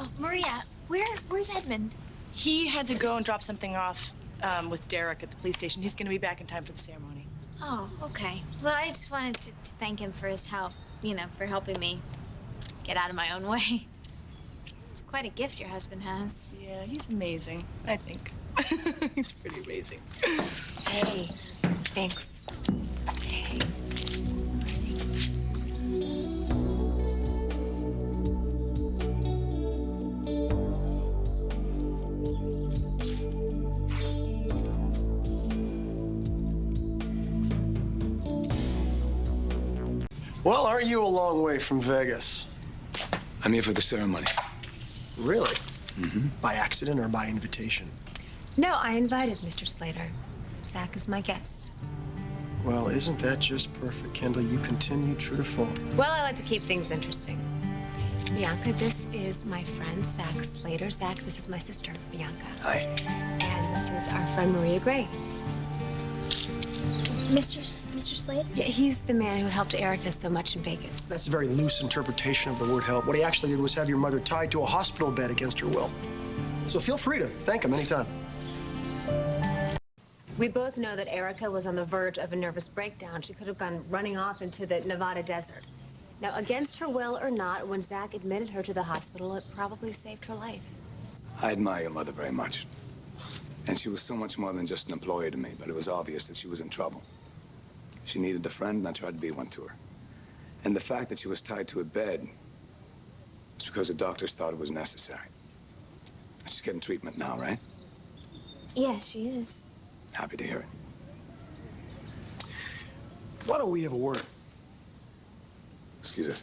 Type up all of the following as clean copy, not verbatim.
Oh, Maria, where's Edmund? He had to go and drop something off with Derek at the police station. He's gonna be back in time for the ceremony. Oh, okay. Well, I just wanted to thank him for his help, you know, for helping me get out of my own way. It's quite a gift your husband has. Yeah, he's amazing, I think. He's pretty amazing. Hey, thanks. Hey. Well, aren't you a long way from Vegas? I'm here for the ceremony. Really? Mm-hmm. By accident or by invitation? No, I invited Mr. Slater. Zach is my guest. Well, isn't that just perfect, Kendall? You continue true to form. Well, I like to keep things interesting. Bianca, this is my friend, Zach Slater. Zach, this is my sister, Bianca. Hi. And this is our friend, Maria Gray. Mr. Slater? Yeah, he's the man who helped Erica so much in Vegas. That's a very loose interpretation of the word help. What he actually did was have your mother tied to a hospital bed against her will. So feel free to thank him anytime. We both know that Erica was on the verge of a nervous breakdown. She could have gone running off into the Nevada desert. Now, against her will or not, when Zach admitted her to the hospital, it probably saved her life. I admire your mother very much. And she was so much more than just an employee to me, but it was obvious that she was in trouble. She needed a friend, and I tried to be one to her. And the fact that she was tied to a bed was because the doctors thought it was necessary. She's getting treatment now, right? Yes, she is. Happy to hear it. Why don't we have a word? Excuse us.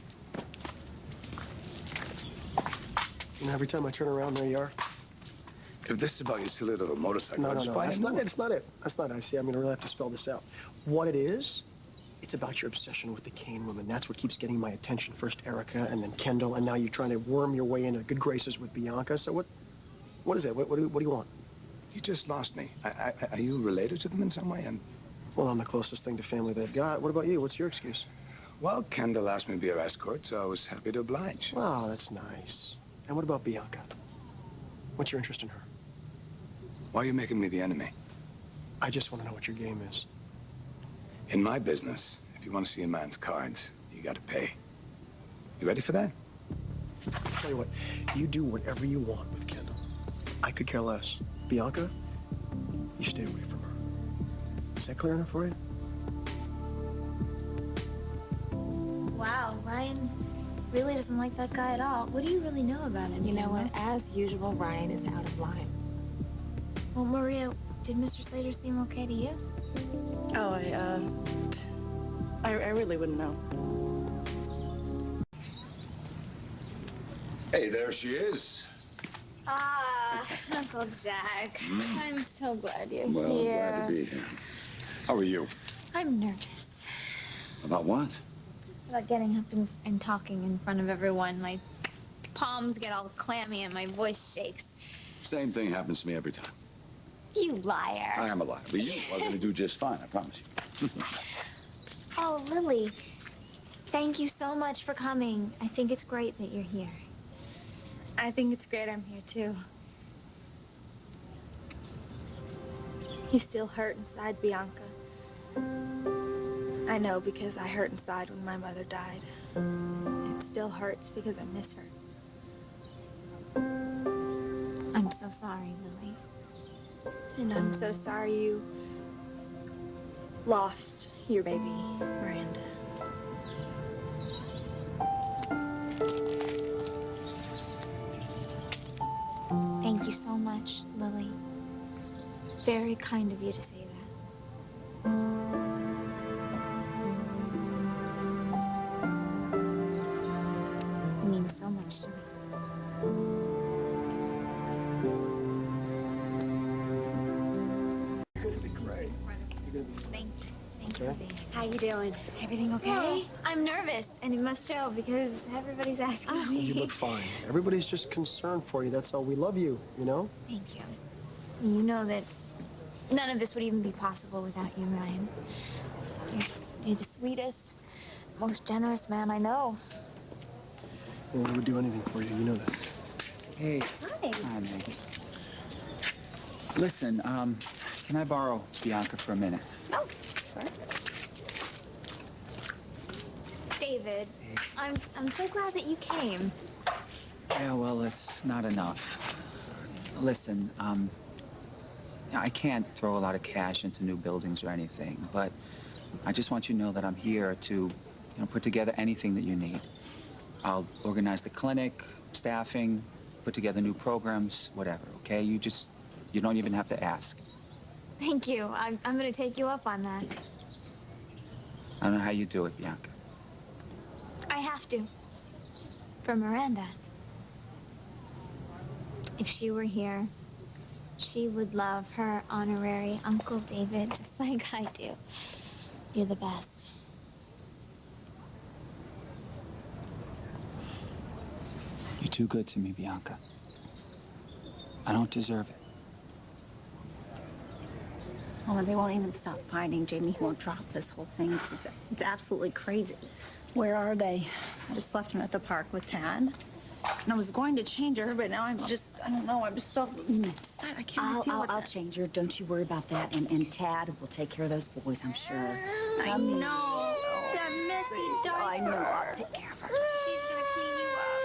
You know, every time I turn around, there you are. If this is about your silly little motorcycle, No, I'll no, just no. buy That's a not new it. one. It's not it. That's not it. See, I'm going to really have to spell this out. What it is, it's about your obsession with the Kane woman. That's what keeps getting my attention. First Erica, and then Kendall, and now you're trying to worm your way into good graces with Bianca. So what is it? What do you want? You just lost me. Are you related to them in some way? And Well, I'm the closest thing to family they've got. What about you? What's your excuse? well, Kendall asked me to be her escort, so I was happy to oblige. Oh, that's nice. And what about Bianca? What's your interest in her? Why are you making me the enemy? I just want to know what your game is. In my business, if you want to see a man's cards, you got to pay. You ready for that? Tell you what, you do whatever you want with Kendall. I could care less. Bianca, you stay away from her. Is that clear enough for you? Wow, Ryan really doesn't like that guy at all. What do you really know about him? You know what? As usual, Ryan is out of line. Well, Maria, did Mr. Slater seem okay to you? Oh, I really wouldn't know. Hey, there she is. Ah, Uncle Jack. I'm so glad you're Well, here. glad to be here. How are you? I'm nervous About what? about getting up and talking in front of everyone. My palms get all clammy and my voice shakes. Same thing happens to me every time. You liar. I am a liar, but you are going to do just fine, I promise you. Oh, Lily, thank you so much for coming. I think it's great that you're here. I think it's great I'm here, too. You still hurt inside, Bianca. I know, because I hurt inside when my mother died. It still hurts because I miss her. I'm so sorry, Lily. And I'm so sorry you lost your baby, Miranda. Thank you so much, Lily. Very kind of you to say that. It means so much to me. You're going to be great. You're going to be Thank you. Thank Okay. you for being here. How you doing? Everything okay? Well, I'm nervous, and it must show because everybody's asking me. You look fine. Everybody's just concerned for you. That's all. We love you, you know? Thank you. You know that none of this would even be possible without you, Ryan. You're the sweetest, most generous man I know. We would do anything for you. You know that. Hey. Hi. Hi, Maggie. Listen, can I borrow Bianca for a minute? Oh, sure. David, I'm so glad that you came. Yeah, well, it's not enough. Listen, I can't throw a lot of cash into new buildings or anything, but I just want you to know that I'm here to, put together anything that you need. I'll organize the clinic, staffing, put together new programs, whatever, okay? You don't even have to ask. Thank you. I'm going to take you up on that. I don't know how you do it, Bianca. I have to. For Miranda. If she were here, she would love her honorary Uncle David just like I do. You're the best. You're too good to me, Bianca. I don't deserve it. Oh, they won't even stop fighting. Jamie won't drop this whole thing. It's absolutely crazy. Where are they? I just left him at the park with Tad. And I was going to change her, but now I don't know, I'm just so, I can't deal with I'll this. change her. Don't you worry about that. And Tad will take care of those boys, I'm sure. I know. That messy diaper. I know. I'll take care of her. She's going to clean you up.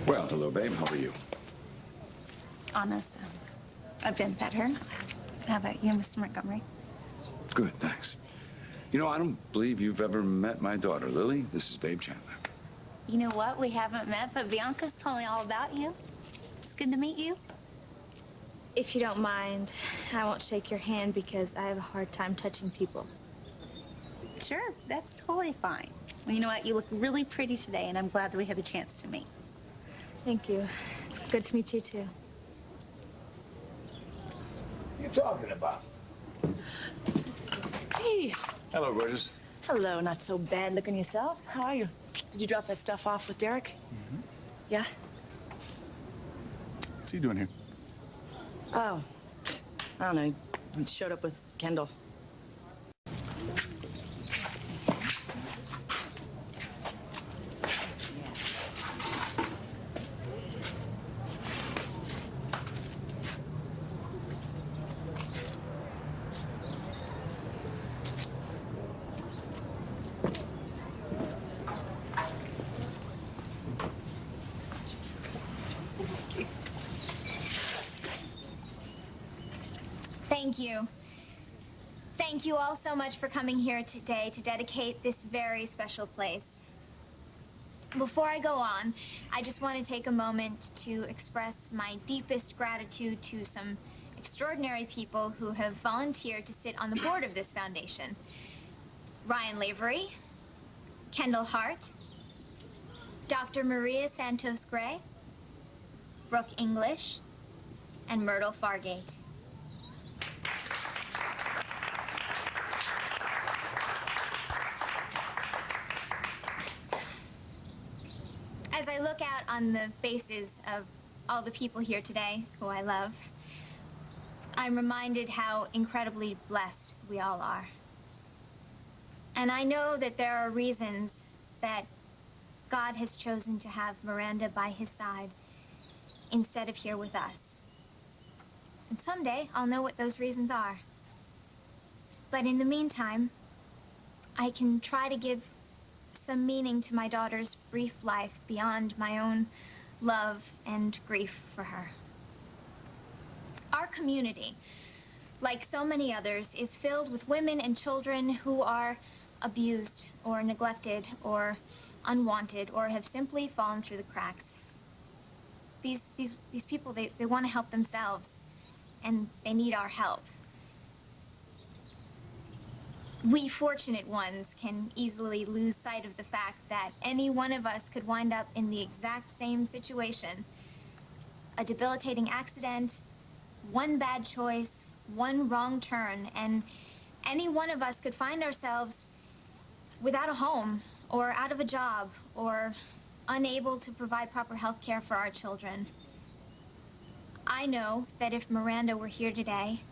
Well, hello, babe. How are you? Honest, I've been better. How about you, Mr. Montgomery? Good, thanks. I don't believe you've ever met my daughter, Lily. This is Babe Chandler. You know what? We haven't met, but Bianca's told me all about you. It's good to meet you. If you don't mind, I won't shake your hand because I have a hard time touching people. Sure, that's totally fine. Well, you know what? You look really pretty today, and I'm glad that we had the chance to meet. Thank you. It's good to meet you, too. What are you talking about? Hey. Hello, Burgess. Hello, not so bad looking yourself. How are you? Did you drop that stuff off with Derek? Mm-hmm. Yeah? What's he doing here? Oh, I don't know. He showed up with Kendall. Thank you. Thank you all so much for coming here today to dedicate this very special place. Before I go on, I just want to take a moment to express my deepest gratitude to some extraordinary people who have volunteered to sit on the board of this foundation. Ryan Lavery, Kendall Hart, Dr. Maria Santos Gray, Brooke English, and Myrtle Fargate. As I look out on the faces of all the people here today, who I love, I'm reminded how incredibly blessed we all are. And I know that there are reasons that God has chosen to have Miranda by his side instead of here with us. And someday I'll know what those reasons are. But in the meantime, I can try to give some meaning to my daughter's brief life beyond my own love and grief for her. Our community, like so many others, is filled with women and children who are abused or neglected or unwanted or have simply fallen through the cracks. These people, they want to help themselves, and they need our help. We fortunate ones can easily lose sight of the fact that any one of us could wind up in the exact same situation. A debilitating accident, one bad choice, one wrong turn, and any one of us could find ourselves without a home, or out of a job, or unable to provide proper health care for our children. I know that if Miranda were here today,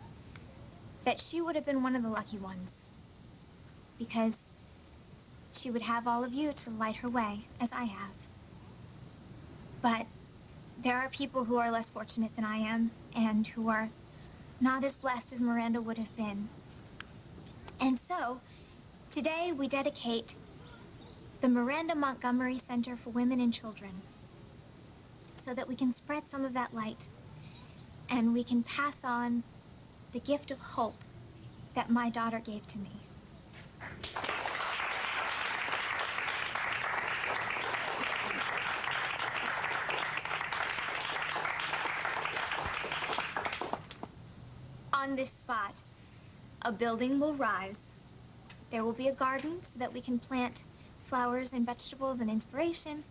that she would have been one of the lucky ones. because she would have all of you to light her way, as I have. But there are people who are less fortunate than I am, and who are not as blessed as Miranda would have been. And so, today we dedicate the Miranda Montgomery Center for Women and Children, so that we can spread some of that light, and we can pass on the gift of hope that my daughter gave to me. On this spot, a building will rise. There will be a garden so that we can plant flowers and vegetables and inspiration.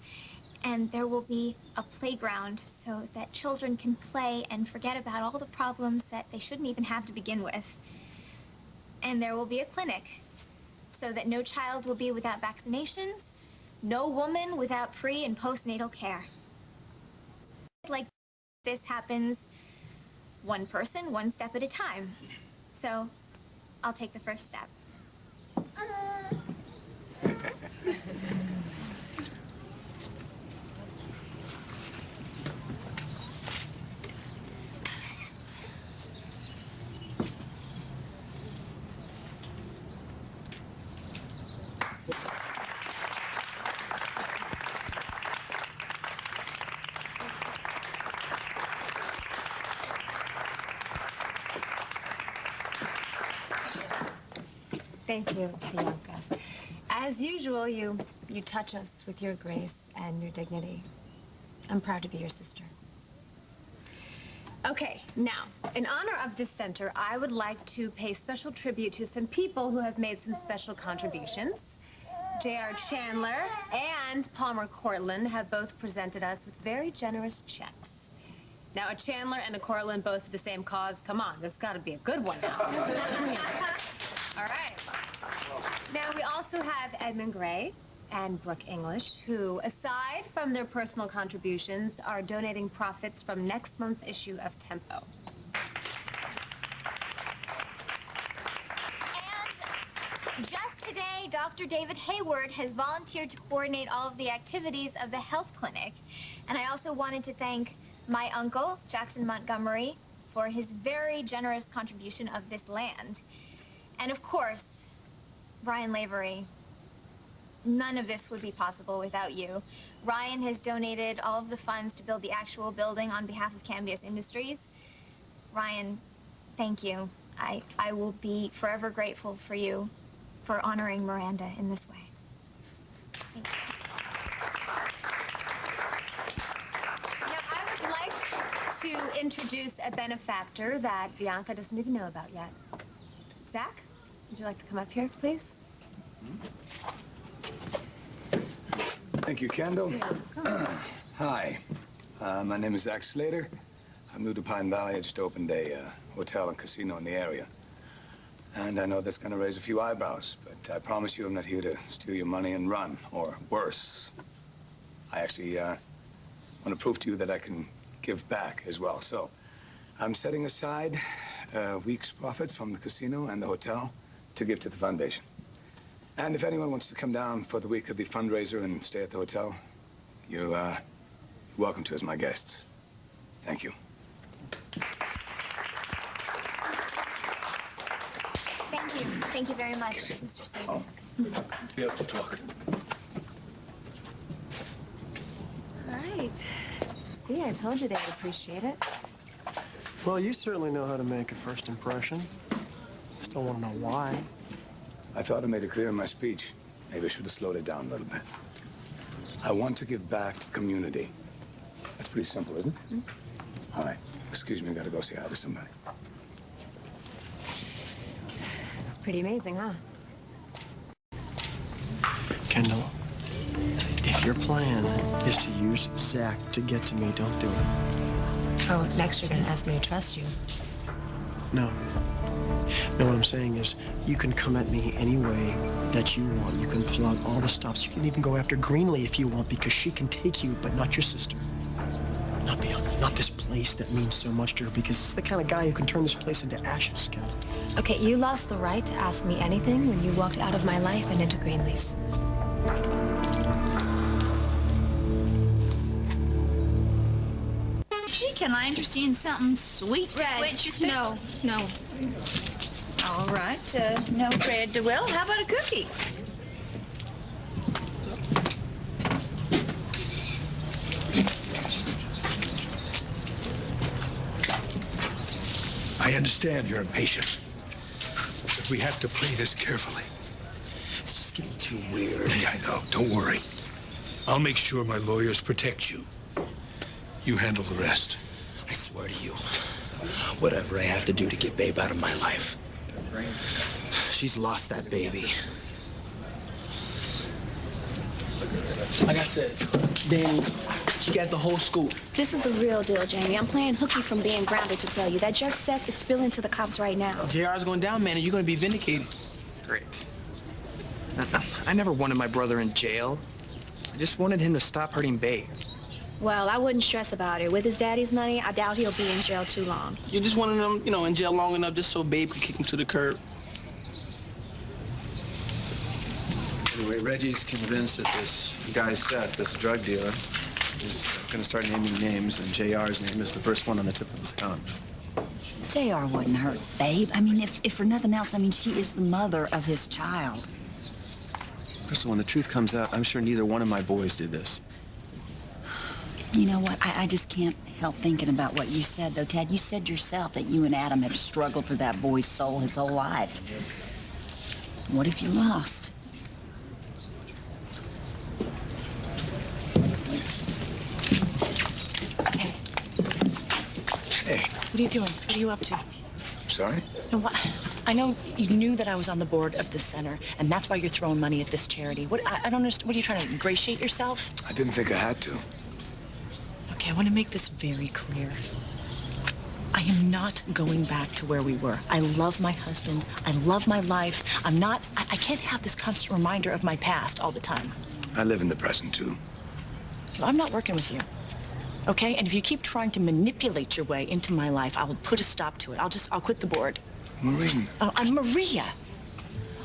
And there will be a playground so that children can play and forget about all the problems that they shouldn't even have to begin with. And there will be a clinic so that no child will be without vaccinations, no woman without pre- and postnatal care. Like this happens one person, one step at a time. So I'll take the first step. Thank you, Bianca. As usual, you touch us with your grace and your dignity. I'm proud to be your sister. Okay, now, in honor of this center, I would like to pay special tribute to some people who have made some special contributions. J.R. Chandler and Palmer Cortland have both presented us with very generous checks. Now, a Chandler and a Cortland both for the same cause. Come on, there's got to be a good one now. All right. Now, we also have Edmund Gray and Brooke English, who, aside from their personal contributions, are donating profits from next month's issue of Tempo. And just today, Dr. David Hayward has volunteered to coordinate all of the activities of the health clinic. And I also wanted to thank my uncle, Jackson Montgomery, for his very generous contribution of this land. And of course, Ryan Lavery. None of this would be possible without you. Ryan has donated all of the funds to build the actual building on behalf of Cambius Industries. Ryan, thank you. I will be forever grateful for you for honoring Miranda in this way. Thank you. Now, I would like to introduce a benefactor that Bianca doesn't even know about yet. Zach, would you like to come up here, please? Thank you, Kendall. Hi, my name is Zach Slater. I'm new to Pine Valley. I just opened a hotel and casino in the area. And I know that's going to raise a few eyebrows, but I promise you I'm not here to steal your money and run, or worse. I actually want to prove to you that I can give back as well. So I'm setting aside a week's profits from the casino and the hotel to give to the foundation. And if anyone wants to come down for the week of the fundraiser and stay at the hotel, you're welcome to as my guests. Thank you. Thank you. Thank you very much, Mr. Slater. Oh, be able to talk. All right. See, I told you they would appreciate it. Well, you certainly know how to make a first impression. Still want to know why. I thought I made it clear in my speech. Maybe I should have slowed it down a little bit. I want to give back to the community. That's pretty simple, isn't it? Mm-hmm. All right. Excuse me, I gotta go say hi to somebody. It's pretty amazing, huh? Kendall, if your plan is to use Zach to get to me, don't do it. Oh, next you're gonna ask me to trust you. No. No, what I'm saying is, you can come at me any way that you want. You can pull out all the stops. You can even go after Greenlee if you want, because she can take you, but not your sister. Not Bianca, not this place. place that means so much to her because it's the kind of guy who can turn this place into ashes, Ken. Okay, you lost the right to ask me anything when you walked out of my life and into Greenleaf's. See, can I interest you in something sweet to quench your thirst? No. All right, no bread to well. How about a cookie? I understand you're impatient, but we have to play this carefully. It's just getting too weird. Yeah, I know. Don't worry. I'll make sure my lawyers protect you. You handle the rest. I swear to you, whatever I have to do to get Babe out of my life. She's lost that baby. Like I said, Danny, she got the whole scoop. This is the real deal, Jamie. I'm playing hooky from being grounded to tell you. That jerk Seth is spilling to the cops right now. JR's going down, man, and you're going to be vindicated. Great. I never wanted my brother in jail. I just wanted him to stop hurting Babe. Well, I wouldn't stress about it. With his daddy's money, I doubt he'll be in jail too long. You just wanted him, you know, in jail long enough just so Babe could kick him to the curb. Anyway, Reggie's convinced that this guy Seth, this drug dealer, is going to start naming names, and JR's name is the first one on the tip of his tongue. JR wouldn't hurt Babe. I mean, if for nothing else, I mean, she is the mother of his child. Crystal, when the truth comes out, I'm sure neither one of my boys did this. You know what? I just can't help thinking about what you said, though, Ted. You said yourself that you and Adam have struggled for that boy's soul his whole life. What if you lost? Hey. What are you doing? What are you up to? I'm sorry? No, what? I know you knew that I was on the board of this center, and that's why you're throwing money at this charity. What? I don't understand. What are you trying to ingratiate yourself? I didn't think I had to. Okay, I want to make this very clear. I am not going back to where we were. I love my husband. I love my life. I can't have this constant reminder of my past all the time. I live in the present, too. I'm not working with you. Okay? And if you keep trying to manipulate your way into my life, I will put a stop to it. I'll quit the board. Maureen. Oh, I'm Maria.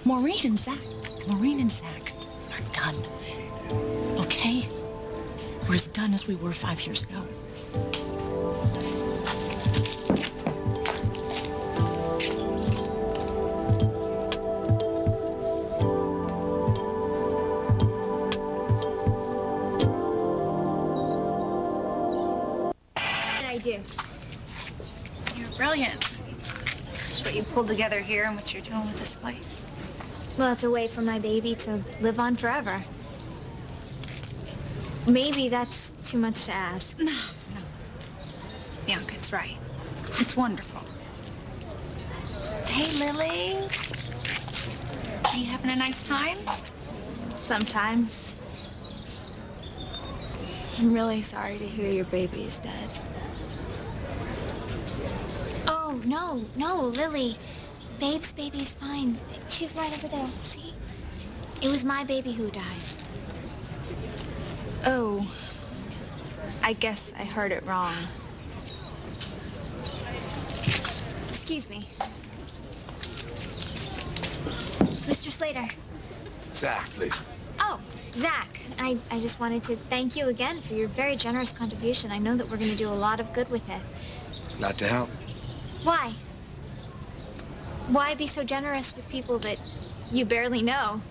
Maureen and Zach are done. Okay? We're as done as we were 5 years ago. I do. You're brilliant. Just what you pulled together here and what you're doing with this place. Well, it's a way for my baby to live on forever. Maybe that's too much to ask. No. Bianca, it's right. It's wonderful. Hey, Lily. Are you having a nice time? Sometimes. I'm really sorry to hear your baby is dead. Oh, no, Lily. Babe's baby's fine. She's right over there. See? It was my baby who died. Oh, I guess I heard it wrong. Excuse me. Mr. Slater. Zach, please. Oh, Zach. I just wanted to thank you again for your very generous contribution. I know that we're going to do a lot of good with it. Glad to help. Why? Why be so generous with people that you barely know?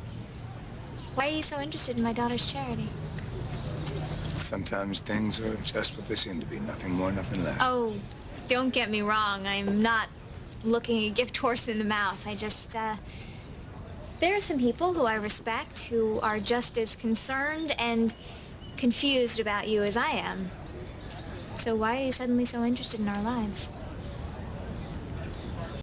Why are you so interested in my daughter's charity? Sometimes things are just what they seem to be. Nothing more, nothing less. Oh, don't get me wrong. I'm not looking a gift horse in the mouth. I just, there are some people who I respect who are just as concerned and confused about you as I am. So why are you suddenly so interested in our lives?